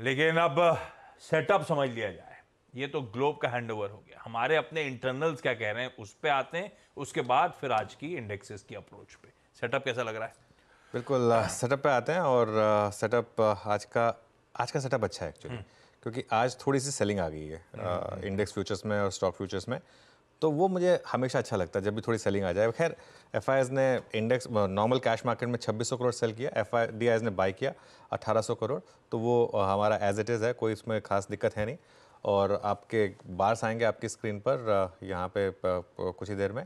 लेकिन अब सेटअप समझ लिया जाए। ये तो ग्लोब का हैंडओवर हो गया, हमारे अपने इंटरनल्स क्या कह रहे हैं उस पे आते हैं, उसके बाद फिर आज की इंडेक्सेस की अप्रोच पे। सेटअप कैसा लग रहा है? बिल्कुल सेटअप पे आते हैं और सेटअप आज का सेटअप अच्छा है एक्चुअली, क्योंकि आज थोड़ी सी सेलिंग आ गई है इंडेक्स फ्यूचर्स में और स्टॉक फ्यूचर्स में। तो वो मुझे हमेशा अच्छा लगता है जब भी थोड़ी सेलिंग आ जाए। खैर एफआईआईज ने इंडेक्स नॉर्मल कैश मार्केट में 2600 करोड़ सेल किया, एफआईडीआईज ने बाई किया 1800 करोड़। तो वो हमारा एज इट इज़ है, कोई इसमें खास दिक्कत है नहीं। और आपके बार्स आएंगे आपकी स्क्रीन पर यहाँ पे कुछ ही देर में,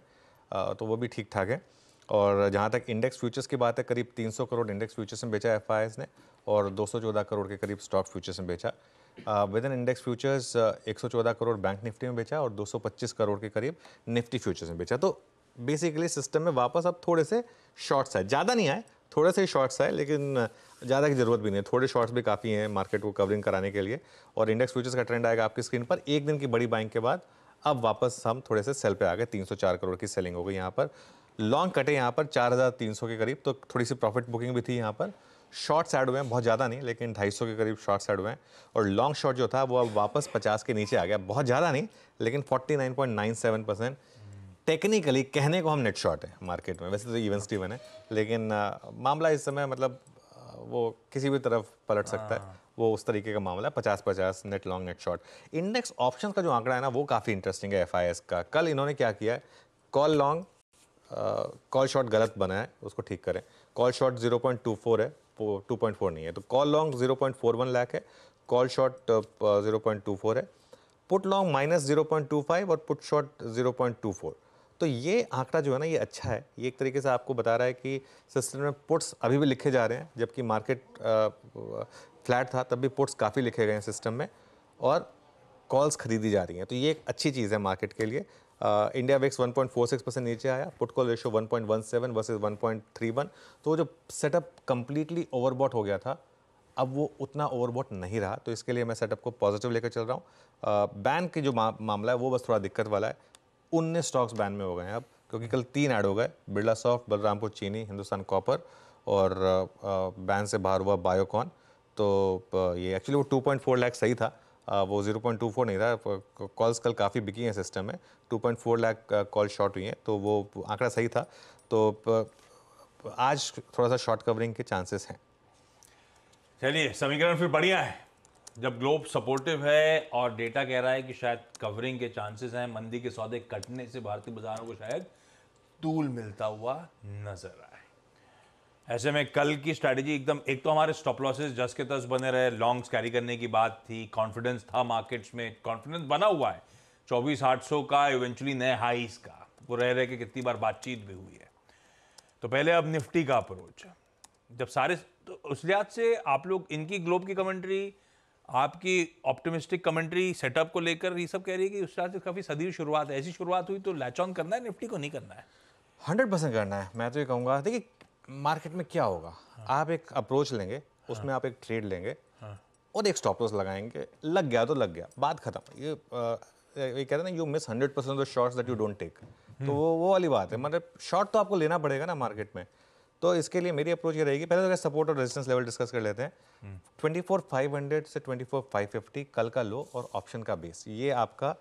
तो वो भी ठीक ठाक है। और जहाँ तक इंडेक्स फ्यूचर्स की बात है, करीब 300 करोड़ इंडेक्स फ्यूचर्स में बेचा एफआईआईज ने और 214 करोड़ के करीब स्टॉक फ्यूचर्स में बेचा। With in index futures 114 crore bank Nifty में बेचा और 225 करोड़ के करीब निफ्टी फ्यूचर्स में बेचा। तो बेसिकली सिस्टम में वापस अब थोड़े से शॉर्ट्स आए, ज़्यादा नहीं आए, थोड़े से ही शॉर्ट्स आए, लेकिन ज़्यादा की ज़रूरत भी नहीं है, थोड़े शॉर्ट्स भी काफ़ी हैं मार्केट को कवरिंग कराने के लिए। और इंडेक्स फ्यूचर्स का ट्रेंड आएगा आपकी स्क्रीन पर एक दिन की बड़ी बाइंग के बाद। अब वापस हम थोड़े से सेल पे आ गए, 304 करोड़ की सेलिंग हो गई यहाँ पर। लॉन्ग कटे यहाँ पर 4300 के करीब, तो थोड़ी सी प्रॉफिट बुकिंग भी थी यहाँ पर। शॉर्ट्स ऐड हुए हैं, बहुत ज़्यादा नहीं, लेकिन 250 के करीब शॉर्ट्स ऐड हुए हैं। और लॉन्ग शॉर्ट जो था वो अब वापस 50 के नीचे आ गया, बहुत ज़्यादा नहीं, लेकिन 49.97%। टेक्निकली कहने को हम नेट शॉर्ट है मार्केट में, वैसे तो इवन स्टीवन है, लेकिन मामला इस समय मतलब वो किसी भी तरफ पलट सकता है, वो उस तरीके का मामला है। 50-50 net long net short. Index options का जो आंकड़ा है ना, वो काफ़ी इंटरेस्टिंग है एफआईएस का। कल इन्होंने क्या किया है, कॉल लॉन्ग कॉल शॉर्ट गलत बना है, उसको ठीक करें। कॉल शॉर्ट 0.24 है, 2.4 नहीं है, तो कॉल लॉन्ग 0.41 लाख है, कॉल शॉर्ट 0.24 है। पुट लॉन्ग -0.25 और पुट शॉर्ट 0.24। तो ये आंकड़ा जो है ना, ये अच्छा है। ये एक तरीके से आपको बता रहा है कि सिस्टम में पुट्स अभी भी लिखे जा रहे हैं, जबकि मार्केट फ्लैट था तब भी पुट्स काफ़ी लिखे गए हैं सिस्टम में, और कॉल्स खरीदी जा रही हैं। तो ये एक अच्छी चीज़ है मार्केट के लिए। इंडिया विक्स 1.46% नीचे आया, पुट कॉल रेशियो 1.17 वर्सेस 1.31। तो वो जो सेटअप कंप्लीटली ओवरबॉट हो गया था, अब वो उतना ओवरबॉट नहीं रहा, तो इसके लिए मैं सेटअप को पॉजिटिव लेकर चल रहा हूँ। बैन की जो मामला है वो बस थोड़ा दिक्कत वाला है। 19 स्टॉक्स बैन में हो गए हैं अब, क्योंकि कल 3 ऐड हो गए, बिरला सॉफ्ट, बलरामपुर चीनी, हिंदुस्तान कॉपर, और बैन से बाहर हुआ बायोकॉन। तो ये एक्चुअली वो 2.4 लाख सही था, वो 0.24 नहीं था। कॉल्स कल काफ़ी बिकी हैं सिस्टम में, 2.4 लाख कॉल शॉर्ट हुई हैं, तो वो आंकड़ा सही था। तो आज थोड़ा सा शॉर्ट कवरिंग के चांसेस हैं। चलिए, समीकरण फिर बढ़िया है। जब ग्लोब सपोर्टिव है और डेटा कह रहा है कि शायद कवरिंग के चांसेस हैं, मंदी के सौदे कटने से भारतीय बाजारों को शायद तूल मिलता हुआ नजर आए। ऐसे में कल की स्ट्रैटेजी एकदम, एक तो हमारे स्टॉप लॉसेस जस के तस बने रहे, लॉन्ग्स कैरी करने की बात थी, कॉन्फिडेंस था मार्केट्स में, कॉन्फिडेंस बना हुआ है 24,800 का, इवेंचुअली नए हाईस का, वो रह रहे कि कितनी बार बातचीत भी हुई है। तो पहले अब निफ्टी का अप्रोच, जब सारे, तो उस लिहाज से आप लोग इनकी ग्लोब की कमेंट्री, आपकी ऑप्टिमिस्टिक कमेंट्री सेटअप को लेकर ये सब कह रही है कि उस लिहाज से काफी सदी शुरुआत है, ऐसी शुरुआत हुई तो लैच ऑन करना है निफ्टी को, नहीं करना है? 100% करना है। मैं तो ये कहूँगा, देखिए मार्केट में क्या होगा, आप एक अप्रोच लेंगे, उसमें आप एक ट्रेड लेंगे और एक स्टॉप लॉस लगाएंगे, लग गया तो लग गया, बात खत्म। ये कहते हैं ना, you miss 100% of the shots that you don't take. तो वो वाली बात है, मतलब शॉर्ट तो आपको लेना पड़ेगा ना मार्केट में। तो इसके लिए मेरी अप्रोच ये रहेगी, पहले तो अगर सपोर्ट और रेजिस्टेंस लेवल डिस्कस कर लेते हैं। 24,500 से 24,550 कल का लो और ऑप्शन का बेस, ये आपका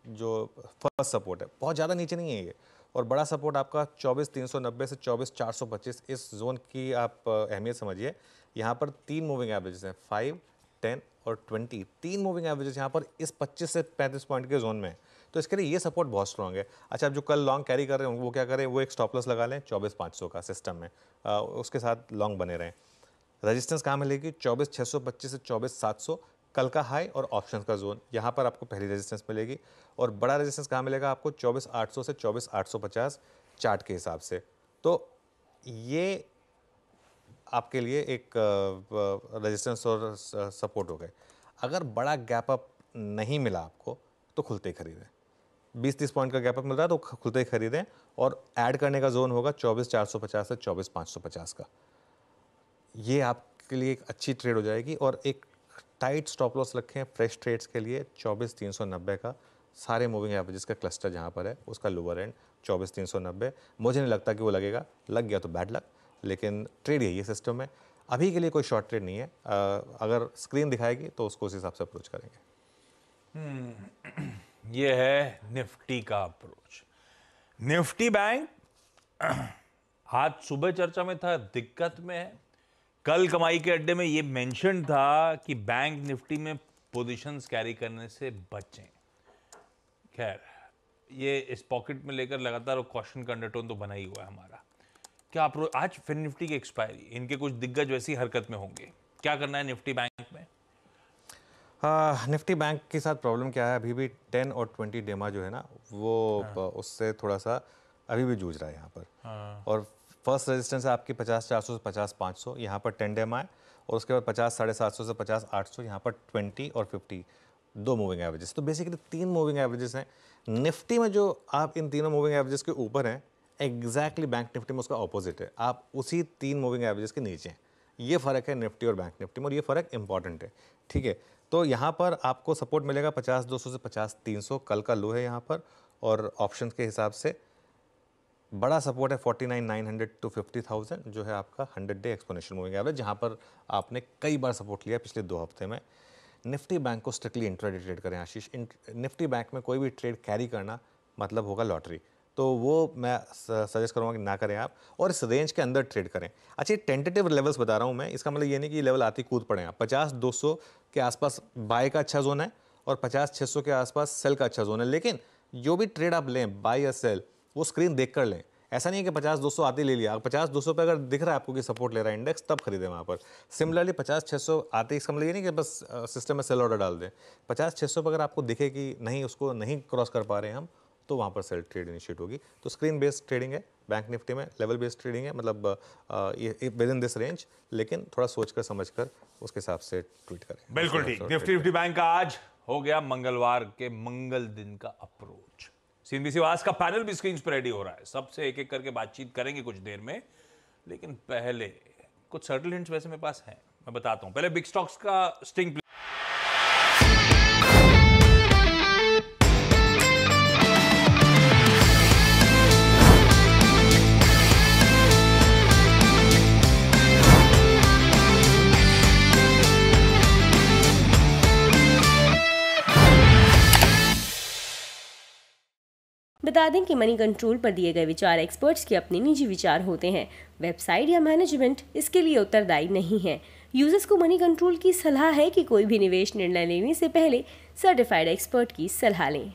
जो फर्स्ट सपोर्ट है, बहुत ज़्यादा नीचे नहीं है ये। और बड़ा सपोर्ट आपका 24,390 से 24,425, इस जोन की आप अहमियत समझिए। यहाँ पर 3 मूविंग एवरेजेस हैं, 5, 10 और 20। 3 मूविंग एवरेजेस यहाँ पर इस 25 से 35 पॉइंट के जोन में है, तो इसके लिए ये सपोर्ट बहुत स्ट्रॉन्ग है। अच्छा, अब जो कल लॉन्ग कैरी कर रहे हैं वो क्या करें, वो एक स्टॉप लॉस लगा लें 24,500 का सिस्टम में, उसके साथ लॉन्ग बने रहें। रेजिस्टेंस कहाँ मिलेगी, 24,625 से 24,700 कल का हाई और ऑप्शन का जोन, यहाँ पर आपको पहली रेजिस्टेंस मिलेगी। और बड़ा रेजिस्टेंस कहाँ मिलेगा आपको, 24,800 से 24,850 चार्ट के हिसाब से। तो ये आपके लिए एक रेजिस्टेंस और सपोर्ट हो गए। अगर बड़ा गैप अप नहीं मिला आपको तो खुलते ही खरीदें, 20-30 पॉइंट का गैप अप मिल रहा है तो खुलते ही खरीदें। और ऐड करने का जोन होगा 24,450 से 24,550 का, ये आपके लिए एक अच्छी ट्रेड हो जाएगी। और एक टाइट स्टॉप लॉस रखें फ्रेश ट्रेड्स के लिए 24,390 का, सारे मूविंग एवरेजेस का क्लस्टर जहाँ पर है उसका लोअर एंड 24,390। मुझे नहीं लगता कि वो लगेगा, लग गया तो बैड लक, लेकिन ट्रेड यही है सिस्टम में। अभी के लिए कोई शॉर्ट ट्रेड नहीं है। अगर स्क्रीन दिखाएगी तो उसको उस हिसाब से अप्रोच करेंगे। ये है निफ्टी का अप्रोच। निफ्टी बैंक आज सुबह चर्चा में था, दिक्कत में है। कल कमाई के अड्डे में ये मेंशन था कि बैंक निफ्टी में पोजीशंस कैरी करने से बचें। खैर, ये इस पॉकेट में लेकर लगातार क्वेश्चन का अंडरटोन तो बना ही हुआ है हमारा। क्या अप्रोच आज फिर निफ्टी की एक्सपायरी, इनके कुछ दिग्गज वैसी हरकत में होंगे, क्या करना है निफ्टी बैंक में? निफ्टी बैंक के साथ प्रॉब्लम क्या है, अभी भी 10 और 20 डेमा जो है ना वो उससे थोड़ा सा अभी भी जूझ रहा है यहाँ पर। और फर्स्ट रेजिस्टेंस है आपकी 50-400 से 50-500, यहाँ पर 10 डेमा है। और उसके बाद 50-750 से 50-800, यहाँ पर 20 और 50 दो मूविंग एवरेजेस। तो बेसिकली 3 मूविंग एवरेजेस हैं निफ्टी में। जो आप इन तीनों मूविंग एवरेजेस के ऊपर हैं, एग्जैक्टली बैंक निफ्टी में उसका ऑपोजिट है, आप उसी 3 मूविंग एवरेजेस के नीचे हैं। ये फ़र्क है निफ्टी और बैंक निफ्टी में, और ये फ़र्क इंपॉर्टेंट है, ठीक है। तो यहाँ पर आपको सपोर्ट मिलेगा 50-200 से 50-300, कल का लो है यहाँ पर। और ऑप्शंस के हिसाब से बड़ा सपोर्ट है 49,900 टू 50,000, जो है आपका 100 डे एक्सपोनेंशियल मूविंग एवरेज, जहाँ पर आपने कई बार सपोर्ट लिया पिछले 2 हफ्ते में। निफ्टी बैंक को स्ट्रिक्टली इंट्राडे ट्रेड करें आशीष। निफ्टी बैंक में कोई भी ट्रेड कैरी करना मतलब होगा लॉटरी, तो वो मैं सजेस्ट करूँगा कि ना करें आप, और इस रेंज के अंदर ट्रेड करें। अच्छा, टेंटेटिव लेवल्स बता रहा हूँ मैं, इसका मतलब ये नहीं कि लेवल आती कूद पड़े आप। 50-200 के आसपास बाय का अच्छा जोन है, और 50-600 के आसपास सेल का अच्छा जोन है। लेकिन जो भी ट्रेड आप लें, बाय या सेल, वो स्क्रीन देख कर लें। ऐसा नहीं है कि 50-200 आते ले लिया। 50-200 पे अगर दिख रहा है आपको कि सपोर्ट ले रहा है इंडेक्स, तब खरीदें वहाँ पर। सिमिलरली 50-600 आते, इसका मतलब ये नहीं कि बस सिस्टम में सेल ऑर्डर डाल दें। 50-600 पर अगर आपको दिखे कि नहीं, उसको नहीं क्रॉस कर पा रहे हैं हम, तो वहाँ पर सेल ट्रेड इनिशिएट होगी। तो स्क्रीन बेस्ड ट्रेडिंग है बैंक निफ्टी में, लेवल बेस्ड ट्रेडिंग है, मतलब विद इन दिस रेंज, लेकिन थोड़ा सोच कर समझ कर उसके हिसाब से ट्वीट करें। बिल्कुल ठीक। निफ्टी बैंक का आज हो गया मंगलवार के मंगल दिन का अप्रोच। CNBC आवाज का पैनल भी स्क्रीन पर रेडी हो रहा है, सबसे एक एक करके बातचीत करेंगे कुछ देर में। लेकिन पहले कुछ सर्टल हिंट्स वैसे मेरे पास हैं, मैं बताता हूं। पहले बिग स्टॉक्स का स्टिंग। बता दें कि मनी कंट्रोल पर दिए गए विचार एक्सपर्ट्स के अपने निजी विचार होते हैं। वेबसाइट या मैनेजमेंट इसके लिए उत्तरदायी नहीं है। यूजर्स को मनी कंट्रोल की सलाह है कि कोई भी निवेश निर्णय लेने से पहले सर्टिफाइड एक्सपर्ट की सलाह लें।